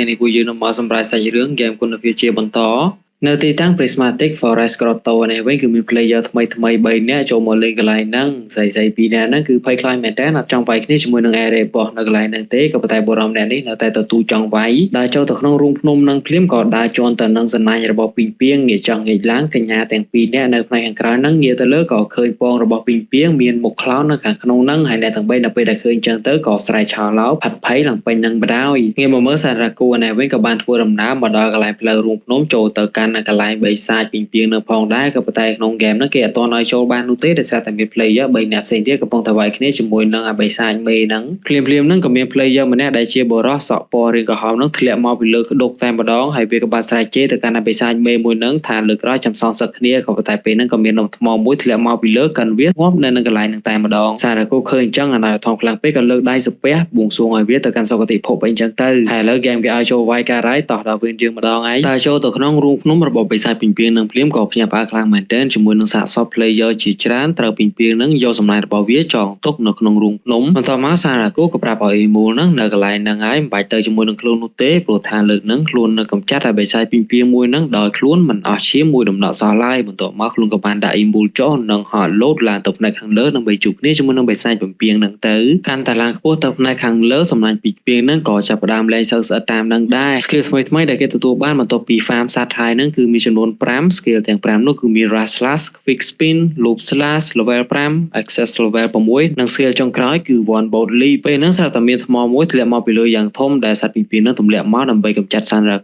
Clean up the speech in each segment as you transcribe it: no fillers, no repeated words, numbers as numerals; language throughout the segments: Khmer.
នេះពួកយើងនឹងមកសម្រាប់សាច់រឿង Game គុណភាពជាបន្តនៅទីតាំង Prismatic Forest Grotto នេះវិញគឺមាន player ថ្មីៗ3នាក់ចូលមកលេងកន្លែងហ្នឹងស្រីៗ2នាក់ហ្នឹងគឺភ័យខ្លាចមែនតើអត់ចង់វាយគ្នាជាមួយនឹង Area របស់នៅកន្លែងហ្នឹងទេក៏ប៉ុន្តែបុរសម្នាក់នេះនៅតែទទួលចង់វាយដើរចូលទៅក្នុងរូងភ្នំហ្នឹងភ្លាមក៏ដើរជន់ទៅនឹងសណាញ់របស់ពីងពីងងាកចង់ងាកឡើងកញ្ញាទាំងពីរនាក់នៅផ្នែកខាងក្រៅហ្នឹងងាកទៅលើក៏ឃើញពងរបស់ពីងពីងមានមុខខ្លោននៅខាងក្នុងហ្នឹងហើយអ្នកទាំង3នៅពេលដែលឃើញចឹងទៅក៏ស្រែកឆោឡោផាត់ភ័យឡើងពេញនឹងបដ ாய் ងាកមកមើលសារ៉ាគូនេះវិញក៏បានធ្វើដំណើរមកដល់កន្លែងផ្លូវរូងភ្នំចូលទៅកាន់កន្លែងបិសាចពីងពីងនៅផងដែរក៏ប៉ុន្តែក្នុងហ្គេមហ្នឹងគេអត់ទាន់ឲ្យចូលបាននោះទេដោយសារតែមាន player 3នាក់ផ្សេងទៀតកំពុងតែវាយគ្នាជាមួយនឹងអាបិសាចមេហ្នឹងភ្លាមៗហ្នឹងក៏មាន player ម្នាក់ដែលជាបុរសសក់ពណ៌រាងក្រហមហ្នឹងធ្លាក់មកពីលើក្ដុកតែម្ដងហើយវាក៏បានស្រែកជេរទៅកាន់អាបិសាចមេមួយហ្នឹងថាលើកក្រោយចាំសងសឹកគ្នាក៏ប៉ុន្តែពេលហ្នឹងក៏មាននំថ្មមួយធ្លាក់មកពីលើកាន់វាងាប់នៅនឹងកន្លែងហ្នឹងតែម្ដងសារ៉ាគូឃើញអញ្ចឹងអាណៅថងខ្លាំងពេកក៏លើកដៃសំពះបួងសួងឲ្យវាទៅកាន់សុគតិភពអីចឹងទៅហើយឥឡូវហ្គេមគេឲ្យចូលវាយការ៉ៃតោះដល់វិញយើងម្ដងឯងដើរចូលទៅក្នុងរូងភ្នំរបស់បិសាចពីងពីងនឹងភ្លាមក៏ភ្ញាក់ផ្អើលខ្លាំងមែនទែនជាមួយនឹងសាកសព player ជាច្រើនត្រូវពីងពីងនឹងយកសំណាញ់របស់វាចងទុកនៅក្នុងរូងភ្នំបន្ទាប់មកសារ៉ាគូក៏ប្រាប់ឲ្យអ៊ីមូលនឹងនៅកន្លែងហ្នឹងហើយមិនបាច់ទៅជាមួយនឹងខ្លួននោះទេព្រោះថាលើកហ្នឹងខ្លួននៅកំចាត់ឲ្យបិសាចពីងពីងមួយហ្នឹងដោយខ្លួនមិនអស់ឈាមមួយដំណក់សោះឡើយបន្ទាប់មកខ្លួនក៏បានដាក់អ៊ីមូលចុះនិងហត់លោតឡើងទៅផ្នែកខាងលើដើម្បីជួបគ្នាជាមួយនឹងបិសាចពីងពីងហ្នឹងទៅកាន់តែឡើងខ្ពស់ទៅផ្នែកខាងលើសំណាញ់ពីងពីងហ្នឹងក៏ចាប់ផ្ដើមលែងសូវស្អិតតាមហ្នឹងដែរ skill ថ្មីៗដែលគេទទួលបានបន្ទាប់ពី farm សត្វហើយហ្នឹងគឺមានចំនួន5 skill ទាំង5នោះគឺមាន Rush Slash Quick Spin Loop Slash level 5 Access level 6និង skill ចុងក្រោយគឺ One Bolt Leap ពេលហ្នឹងស្រាប់តែមានថ្មមួយធ្លាក់មកពីលើយ៉ាងធំដែលសត្វពីពីហ្នឹងទម្លាក់មកដើម្បីកម្ចាត់សាន់រ៉ា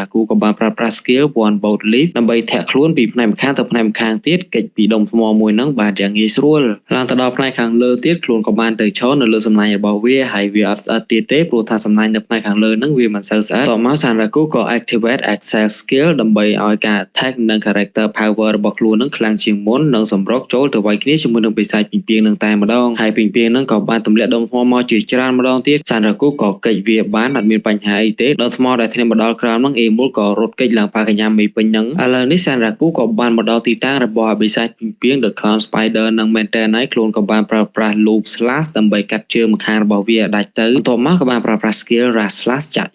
គូក៏បានប្រើប្រាស់ skill One Bolt Leap ដើម្បីធាក់ខ្លួនពីផ្នែកម្ខាងទៅផ្នែកម្ខាងទៀតគេចពីដុំថ្មមួយហ្នឹងបានយ៉ាងងាយស្រួលឡើងទៅដល់ផ្នែកខាងលើទៀតខ្លួនក៏បានទៅឈរនៅលើសំណាញ់របស់វាហើយវាអត់ស្អិតទៀតទេព្រោះថាសំណាញ់នៅផ្នែកខាងលើហ្នឹងវាមិនសូវស្អិតតមកសាន់រ៉ាគូក៏ activate Access skill ដើម្បីឲ្យការ attack និង character power របស់ខ្លួននឹងខ្លាំងជាងមុននិងសម្រុកចូលទៅវាយគ្នាជាមួយនឹងបិសាចពីងពីងនឹងតែម្ដងហើយពីងពីងនឹងក៏បានទម្លាក់ដុំថ្មមកជាច្រើនម្ដងទៀតសាន់រ៉ាគូក៏កិច្ចវាបានអត់មានបញ្ហាអីទេដល់ថ្មដែលធ្លាក់មកដល់ក្រោមនឹងអេមូលក៏រត់គេចឡើងប៉ាកញ្ញាមីពេញនឹងឥឡូវនេះសាន់រ៉ាគូក៏បានមកដល់ទីតាំងរបស់បិសាចពីងពីង The Clown Spider នឹងមែនតើណៃខ្លួនក៏បានប្រើប្រាស់ Loop Slash ដើម្បីកាត់ជើងម្ខាងរបស់វាដាច់ទៅបន្ទាប់មកក៏បានប្រើប្រាស់ skill Rush Slash ចាក់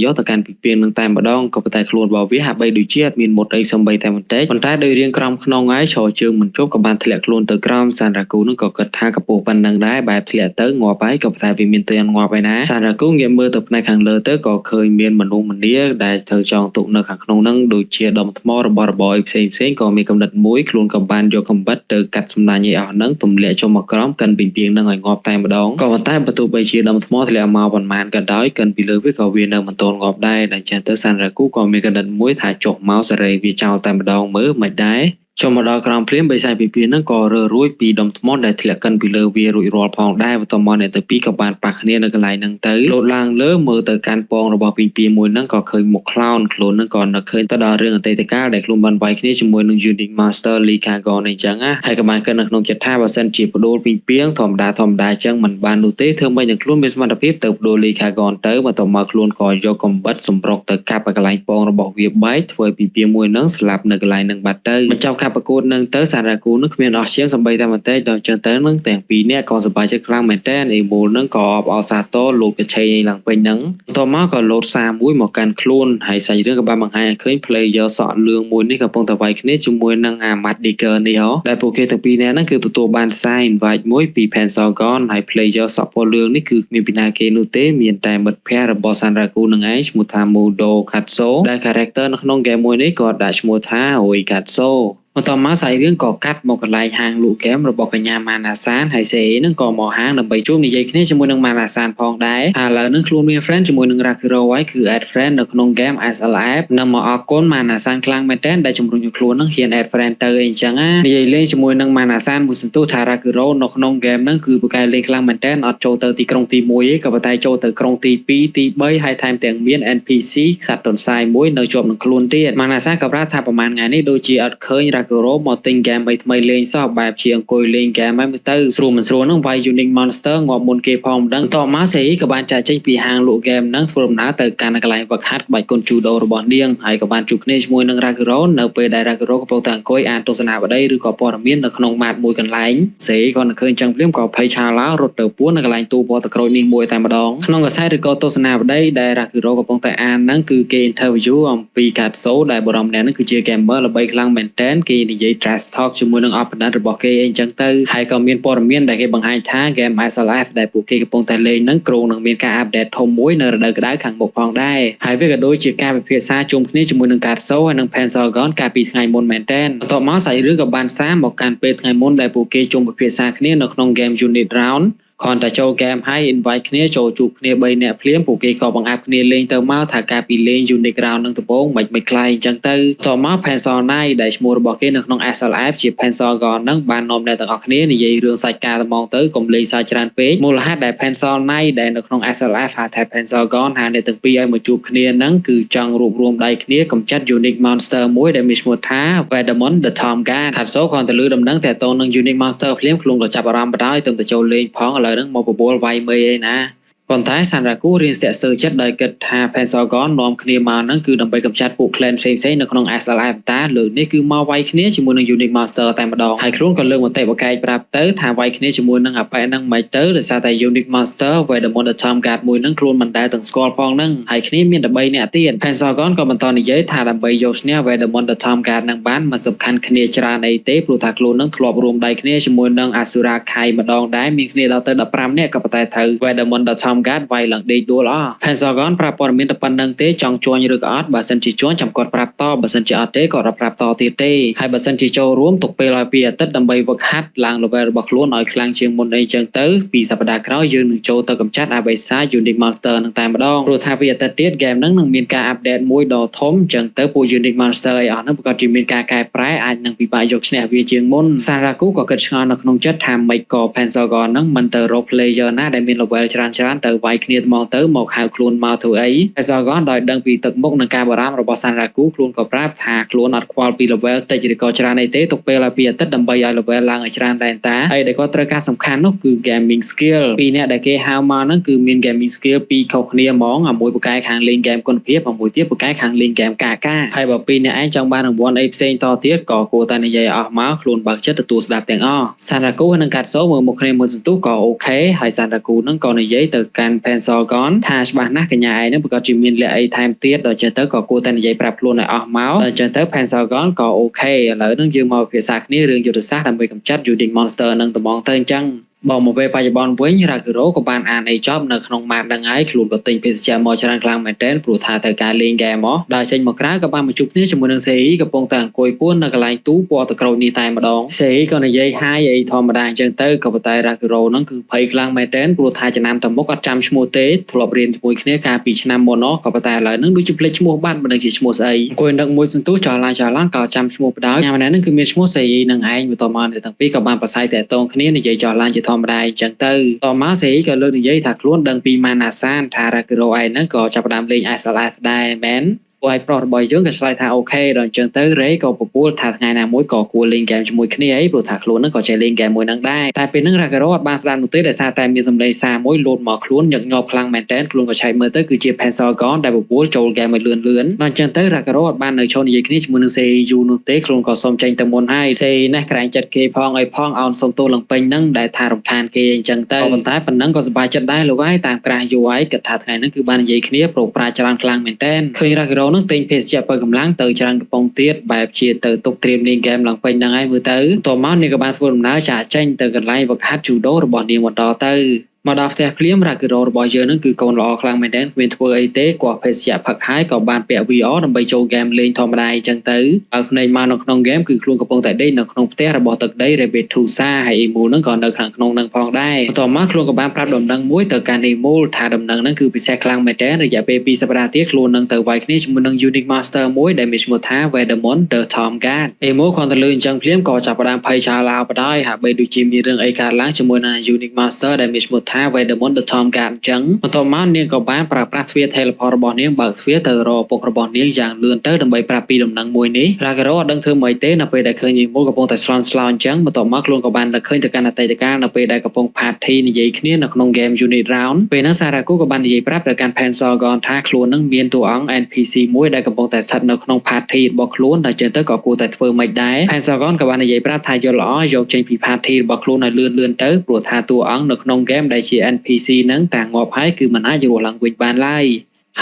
យកទៅកាន់ពីងពីងនឹងតែម្ដងក៏ប៉ុន្តែខ្លួនរបស់វាហាក់បីដូចជាអត់មានមុតអីសំបីតែបន្តិចប៉ុន្តែដោយរៀងក្រំខ្នងហើយឈរជើងមិនជប់ក៏បានធ្លាក់ខ្លួនទៅក្រោមសាន់រ៉ាគូនឹងក៏គិតថាកពស់ប៉ុណ្ណឹងដែរបែបធ្លាក់ទៅងាប់ហើយក៏ប៉ុន្តែវាមានទៅងាប់ហើយណាសាន់រ៉ាគូងាកមើលទៅផ្នែកខាងលើទៅក៏ឃើញមានមនុស្សម្នាដែលត្រូវចងទុកនៅខាងក្នុងនឹងដូចជាដុំថ្មរបស់របរផ្សេងក៏មានកំណត់មួយខ្លួនក៏បានយកកំបិតទៅកាត់សំណាញ់ឲ្យអស់នឹងទម្លាក់ចុះមកក្រោមកិនពីងពីងនឹងឲ្យងាប់តែម្ដងក៏ប៉ុន្តែបើទោះបីជាដុំថ្មធ្លាក់មកប៉ុន្មានក៏ដោយកិនពីលើវាក៏វានៅមិនទាន់ងាប់ដែរដែលចឹងទៅសាន់រ៉ាគូក៏មានកំណត់មួយថាចុះមកសេរីវាចោលតែម្ដងមើលមិនដែរចូលមកដល់ក្រោមភ្លាមបិសាចពីពីហ្នឹងក៏រើរួចពីដុំថ្មដែលធ្លាក់កិនពីលើវារួចរាល់ផងដែរបន្ទាប់មកអ្នកទាំងពីរក៏បានប៉ះគ្នានៅកន្លែងហ្នឹងទៅលោតឡើងលើមើលទៅកាន់ពងរបស់ពីពីមួយហ្នឹងក៏ឃើញមុខខ្លោនខ្លួនហ្នឹងក៏នឹកឃើញទៅដល់រឿងអតីតកាលដែលខ្លួនបានវាយគ្នាជាមួយនឹង Unique Master Lee Kagon អញ្ចឹងណាហើយក៏បានគិតនៅក្នុងចិត្តថាបើសិនជាបដូលពីពីធម្មតាអញ្ចឹងមិនបាននោះទេធ្វើម៉េចនឹងខ្លួនមានសមត្ថភាពទៅបដូល Lee Kagon ទៅបន្ទាប់មកខ្លួនក៏យកកំបិតសម្រុកទៅកាប់ឲ្យកន្លែងពងរបស់វាបែកធ្វើពីពីមួយហ្នឹងស្លាប់នៅកន្លែងហ្នឹងបាត់ទៅបញ្ចប់ការប្រកួតនឹងទៅសាន់រ៉ាគូនឹងគ្មានអស់ឈាមសំបីតែបន្តិចដល់ចឹងទៅនឹងទាំងពីរនាក់ក៏សប្បាយចិត្តខ្លាំងមែនតើអេមូលនឹងក៏អបអរសាទរលោកកឆេឡើងពេញហ្នឹងបន្ទាប់មកក៏លោតសារមួយមកកាន់ខ្លួនហើយសាច់រឿងក៏បានបង្ហាញឲ្យឃើញ player សក់លឿងមួយនេះកំពុងតែវាយគ្នាជាមួយនឹងអាម៉ាត់ឌីកើនេះហ៎ដែលពួកគេទាំងពីរនាក់ហ្នឹងគឺទទួលបានសារ invite មួយពី Pentagon ហើយ player សក់ពណ៌លឿងនេះគឺមានពីណាគេនោះទេមានតែមិត្តភ័ក្តិរបស់សាន់រ៉ាគូនឹងឯងឈ្មោះថា Mudo Katso ដែល character នៅក្នុង game មួយនេះក៏ដាក់ឈ្មោះថា Oi Katsoបន្ទាប់មកសាច់រឿងក៏កាត់មកកន្លែងហាងលក់ហ្គេមរបស់កញ្ញាម៉ាណាសានហើយសេនឹងក៏មកហាងដើម្បីជួបនិយាយគ្នាជាមួយនឹងម៉ាណាសានផងដែរហើយឥឡូវនឹងខ្លួនមាន friend ជាមួយនឹង Rakuro ហើយគឺ add friend នៅក្នុង game SLF និងមកអរគុណម៉ាណាសានខ្លាំងមែនទែនដែលជំរុញឲ្យខ្លួននឹងហ៊ាន add friend ទៅអីចឹងណានិយាយលេងជាមួយនឹងម៉ាណាសានមួយសន្ទុះថា Rakuro នៅក្នុង game ហ្នឹងគឺពូកែលេងខ្លាំងមែនទែនអត់ចូលទៅទីក្រុងទី1ទេក៏ប៉ុន្តែចូលទៅក្រុងទី2ទី3ហើយថែមទាំងមាន NPC សត្វទន្សាយមួយនៅជាប់នឹងខ្លួនទៀតម៉ាណាសានក៏ប្រាប់ថាប្រហែលថ្ងៃនេះដូចជាអត់ឃើញ Raguro មកទិញហ្គេមថ្មីលេងសោះបែបជាអង្គុយលេងហ្គេមហើយមើលទៅស្រួលមិនស្រួលហ្នឹងវាយ Unique Monster ងាប់មុនគេផងមិនដឹងតមកសេរីក៏បានចាក់ចេញពីហាងលក់ហ្គេមហ្នឹងធ្វើដំណើរទៅកាន់កន្លែងវឹកហាត់ក្បាច់គុនជូដូរបស់នាងហើយក៏បានជួបគ្នាជាមួយនឹង Raguro នៅពេលដែល Raguro កំពុងតែអង្គុយអានទស្សនាវដ្តីឬក៏ព័ត៌មាននៅក្នុងម៉ាតមួយកន្លែងសេរីក៏នឹកឃើញចឹងភ្លាមក៏ភ័យឆាឡារត់ទៅពួននៅកន្លែងទូពណ៌ទឹកក្រូចនេះមួយតែម្ដងក្នុងកសែតឬក៏ទស្សនាវដ្តីដែល Raguro កំពុងតែអានហ្នឹងគឺគេ interview អំពី Katso ដែលបរិមម្នាក់ហ្នឹងគឺជា gamer ល្បីខ្លាំងមែនទែនគេនិយាយ trash talk ជាមួយនឹង opponent របស់គេអីចឹងទៅហើយក៏មានព័ត៌មានដែលគេបង្ហាញថា game SLF ដែលពួកគេកំពុងតែលេងហ្នឹងគ្រោងនឹងមានការ update ធំមួយនៅរដូវក្តៅខាងមុខផងដែរហើយវាក៏ដូចជាការពិភាក្សាជុំគ្នាជាមួយនឹង Katso ហើយនឹង Pentagon កាលពីថ្ងៃមុនមែនទែនបន្ទាប់មកសាច់រឿងក៏បានសារមកកាន់ពេលថ្ងៃមុនដែលពួកគេជុំពិភាក្សាគ្នានៅក្នុង game Unit Round គ្រាន់តែចូលហ្គេមហើយ invite គ្នាចូលជួបគ្នា3នាក់ភ្លាមពួកគេក៏បង្អាប់គ្នាលេងទៅមកថាការពីលេង Unique Round នឹងដំបូងមិនខ្លាយអញ្ចឹងទៅតមក Pencil Knight ដែលឈ្មោះរបស់គេនៅក្នុង SLF ជា Pencil Gun នឹងបាននាំអ្នកទាំងអស់គ្នានិយាយរឿងសាច់ការត្មងទៅកុំលេងសើចច្រើនពេកមូលហេតុដែល Pencil Knight ដែលនៅក្នុង SLF ហៅថា Pencil Gun ហៅអ្នកទាំងពីរឲ្យមកជួបគ្នានឹងគឺចង់រួបរวมដៃគ្នាកម្ចាត់ Unique Monster មួយដែលមានឈ្មោះថា Vedamon the Tom Guard ថាសូគ្រាន់តែលើដំណឹងតែតនឹង Unique Monster ភ្លាមខ្លួនក៏ចាប់អារម្មណ៍បដ ாய் ទៅចូលលេងផងឥឡូវហ្នឹងមកបបួលវាយមេឯណាប៉ុន្តែសាន់រ៉ាគូរៀនស្ទាក់សើចិត្តដោយគិតថា Pentagon នាំគ្នាមកហ្នឹងគឺដើម្បីកម្ចាត់ពួក clan ផ្សេងៗនៅក្នុង SLF តាលើកនេះគឺមកវាយគ្នាជាមួយនឹង Unique Monster តែម្ដងហើយខ្លួនក៏លើកមតិបកែកប្រាប់ទៅថាវាយគ្នាជាមួយនឹងអាប៉ែហ្នឹងមិនទៅដោយសារតែ Unique Monster Vedamon the Tom Guard មួយហ្នឹងខ្លួនមិនដែលទាំងស្គាល់ផងហ្នឹងហើយគ្នាមានតែ3នាក់ទៀត Pentagon ក៏បន្តនិយាយថាដើម្បីយកឈ្នះ Vedamon the Tom Guard ហ្នឹងបានមិនសំខាន់គ្នាច្រើនអីទេព្រោះថាខ្លួនហ្នឹងធ្លាប់រួមដៃគ្នាជាមួយនឹង Asura Kai ម្ដងដែរមានគ្នាដល់ទៅ15នាក់ក៏ប៉ុន្តែត្រូវ Vedamon the Tom Guard វាយឡើងដេកដួលអស់ Pentagon ប្រាប់ព័ត៌មានតែប៉ុណ្្នឹងទេចង់ជួញឬក៏អត់បើសិនជាជួញចាំគាត់ប្រាប់តបើសិនជាអត់ទេក៏ប្រាប់តទៀតទេហើយបើសិនជាចូលរួមទុកពេលឲ្យពីអាទិត្យដើម្បីវឹកហាត់ឡើង level របស់ខ្លួនឲ្យខ្លាំងជាងមុនអីចឹងទៅពីសប្តាហ៍ក្រោយយើងនឹងចូលទៅកម្ចាត់អាបិសា Unique Monster នឹងតែម្ដងព្រោះថាពីអាទិត្យទៀត game ហ្នឹងនឹងមានការ update មួយដ៏ធំចឹងទៅពួក Unique Monster អីអស់ហ្នឹងប្រកាសជាមានការកែប្រែអាចនឹងពិបាកយកឈ្នះវាជាងមុន Saraku ក៏គិតឆ្ងល់នៅក្នុងចិត្តថាមិនក៏ Pentagon ហ្នឹងមិនទៅរក player ណាដែលមាន level ច្រើនទៅវាយគ្នាថ្មងទៅមកហៅខ្លួនមកធ្វើអី Pentagon ដោយដឹងពីទឹកមុខនិងការបារម្ភរបស់ Saraku ខ្លួនក៏ប្រាប់ថាខ្លួនអត់ខ្វល់ពី level តិចឬក៏ច្រើនអីទេទុកពេលឲ្យពីអាទិត្យដើម្បីឲ្យ level ឡើងឲ្យច្រើនដែរតាហើយដែលគាត់ត្រូវការសំខាន់នោះគឺ gaming skill ពីរអ្នកដែលគេហៅមកហ្នឹងគឺមាន gaming skill ពីរខុសគ្នាហ្មងមួយពូកែខាងលេង game គុណភាពមួយទៀតពូកែខាងលេង game កាហើយបើពីរអ្នកឯងចង់បានរង្វាន់អីផ្សេងតទៀតក៏គួរតែនិយាយអស់មកខ្លួនបើកចិត្តទទួលស្ដាប់ទាំងអស់ Saraku និង Katso មើលមុខគ្នាមួយសន្ទុះក៏អូខេហើយ Saraku ហ្នឹងក៏និយាយទៅកាន់ Pentagon ថាច្បាស់ណាស់កញ្ញាឯងហ្នឹងប្រកាសជាមានលក្ខអីថែមទៀតដល់ចេះទៅក៏គួរតែនិយាយប្រាប់ខ្លួនឲ្យអស់មកដល់ចេះទៅ Pentagon ក៏អូខេឥឡូវហ្នឹងយើងមកពិភាក្សាគ្នារឿងយុទ្ធសាស្ត្រដើម្បីកម្ចាត់ Unique Monster នឹងត្មងទៅអញ្ចឹងបងមកពេលបច្ចុប្បន្នវិញ Raguro ក៏បានអានអីចប់នៅក្នុងម៉ាតហ្នឹងហើយខ្លួនក៏ទិញភេសជ្ជៈមកច្រើនខ្លាំងមែនទែនព្រោះថាត្រូវការលេងហ្គេមមកដល់ចេញមកក្រៅក៏បានមកជួបគ្នាជាមួយនឹងសេរីកំពុងតែអង្គុយពួននៅកន្លែងទូពណ៌ទឹកក្រូចនេះតែម្ដងសេរីក៏និយាយហាយអីធម្មតាអញ្ចឹងទៅក៏ប៉ុន្តែ Raguro ហ្នឹងគឺភ័យខ្លាំងមែនទែនព្រោះថាចំណាំតមុខអត់ចាំឈ្មោះទេធ្លាប់រៀនជាមួយគ្នាកាលពីឆ្នាំមុននោះក៏ប៉ុន្តែឥឡូវហ្នឹងដូចជាភ្លេចឈ្មោះបាត់មិនដឹងជាឈ្មោះស្អីអង្គុយនឹកមួយសន្ទុះចោលឡើងក៏ចាំឈ្មោះបដ ாய் ញ៉ាំម្នាក់ហ្នឹងគឺមានឈ្មោះសេរីនឹងឯងបន្ទាប់មកអ្នកទាំងពីរក៏បានប្រស័យតាក់ទងគ្នានិយាយចោលឡើងជាធម្មតាអញ្ចឹងទៅតមកសេរីក៏លើកនិយាយថាខ្លួនដឹងពី Manasan ថា Raguro ឯហ្នឹងក៏ចាប់ផ្ដើមលេង SLF ដែរមែនពួកឯប្រុសរបស់យើងក៏ឆ្លើយថាអូខេដល់អញ្ចឹងទៅ Ray ក៏ពពួលថាថ្ងៃណាមួយក៏គួរលេងហ្គេមជាមួយគ្នាអីព្រោះថាខ្លួនហ្នឹងក៏ចេះលេងហ្គេមមួយហ្នឹងដែរតែពេលហ្នឹង Raguro អត់បានស្ដាប់នោះទេដោយសារតែមានសម្លេងសារមួយលោតមកខ្លួនញឹកញាប់ខ្លាំងមែនតើខ្លួនក៏ឆែកមើលទៅគឺជា Pentagon ដែលពពួលចូលហ្គេមឲ្យលឿនដល់អញ្ចឹងទៅ Raguro អត់បាននៅឈរនិយាយគ្នាជាមួយនឹងសេរីយូរនោះទេខ្លួនក៏សុំចេញទៅមុនហើយសេរីណេះក្រែងចិត្តគេផងអីផងអោនសុំទោសឡើងពេញហ្នឹងដែលថារំខានគេអញ្ចឹងទៅប៉ុន្តែប៉ុណ្ណឹងក៏សប្បាយចិត្តដែរលោកហើយតាមក្រាស់យូរហើយគិតថាថ្ងៃហ្នឹងគឺបាននិយាយគ្នាប្រោកប្រាច្រើនខ្លាំងមែនតើឃើញ Raguro ហ្នឹងទិញភេសជ្ជៈកម្លាំងទៅច្រើនកំប៉ុងទៀតបែបជាទៅទុកត្រៀមលេងហ្គេមឡើងពេញហ្នឹងហើយមើលទៅតមកនេះក៏បានធ្វើដំណើរចាក់ចេញទៅកន្លែងវឹកហាត់ជូដូរបស់នាងបន្តទៅមកដល់ផ្ទះភ្លាម Raguro របស់យើងហ្នឹងគឺកូនល្អខ្លាំងមែនទែនគ្មានធ្វើអីទេគាត់ភេសជ្ជៈផឹកហើយក៏បានពាក់ VR ដើម្បីចូលហ្គេមលេងធម្មតាអញ្ចឹងទៅឲ្យភ្នែកមកនៅក្នុងហ្គេមគឺខ្លួនកំពុងតែដេកនៅក្នុងផ្ទះរបស់ទឹកដី Rebetusa ហើយ Emu ហ្នឹងក៏នៅខាងក្នុងហ្នឹងផងដែរបន្ទាប់មកខ្លួនក៏បានប្រាប់ដំណឹងមួយទៅកាន់ Emu ថាដំណឹងហ្នឹងគឺពិសេសខ្លាំងមែនទែនរយៈពេល2សប្តាហ៍ទៀតខ្លួននឹងទៅវាយគ្នាជាមួយនឹង Unique Monster មួយដែលមានឈ្មោះថា Vedamon the Tom Guard Emu គ្រាន់តែលឺអញ្ចឹងភ្លាមក៏ចាប់ផ្ដើមភ័យឆាឡាបដ ாய் ហាក់បីដូចជាមានរឿងអីកើតឡើងជាមួយនឹង Unique Monster ដែលមានឈ្មោះថា Vaidemont the Tom កាអញ្ចឹងបន្ទាប់មកនាងក៏បានប្រើប្រាស់ទ្វារ teleport របស់នាងបើកទ្វារទៅរកឪពុករបស់នាងយ៉ាងលឿនទៅដើម្បីប្រាប់ពីដំណឹងមួយនេះ Ragaro អត់ដឹងធ្វើម៉េចទេនៅពេលដែលឃើញយាយមូលកំពុងតែស្លន់ស្លោអញ្ចឹងបន្ទាប់មកខ្លួនក៏បាននឹកឃើញទៅកាន់អតីតកាលនៅពេលដែលកំពុង party និយាយគ្នានៅក្នុង game Unit Round ពេលហ្នឹង Saraku ក៏បាននិយាយប្រាប់ទៅកាន់ Pensorgon ថាខ្លួននឹងមានតួអង្គ NPC មួយដែលកំពុងតែស្ថិតនៅក្នុង party របស់ខ្លួនដែលចឹងទៅក៏គួរតែធ្វើម៉េចដែរ Pensorgon ក៏បាននិយាយប្រាប់ថាយល់ល្អយកចេញពី party របស់ខ្លួនឲ្យលឿនទៅព្រោះថាតួអង្គនៅក្នុង game ដែលជា NPC ហ្នឹងតែងាប់ហើយគឺមិនអាចរស់ឡើងវិញបានឡើយ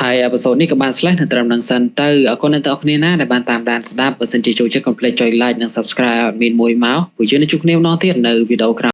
ហើយអេពីសូតនេះក៏បាន slash នៅត្រឹមនឹងសិនទៅអរគុណអ្នកទាំងអស់គ្នាណាដែលបានតាមដានស្ដាប់បើសិនជាចូលចិត្តកុំភ្លេចចុច like និង subscribe ឲ្យ admin មួយមកពួកយើងនឹងជួបគ្នាម្ដងទៀតនៅវីដេអូក្រោយ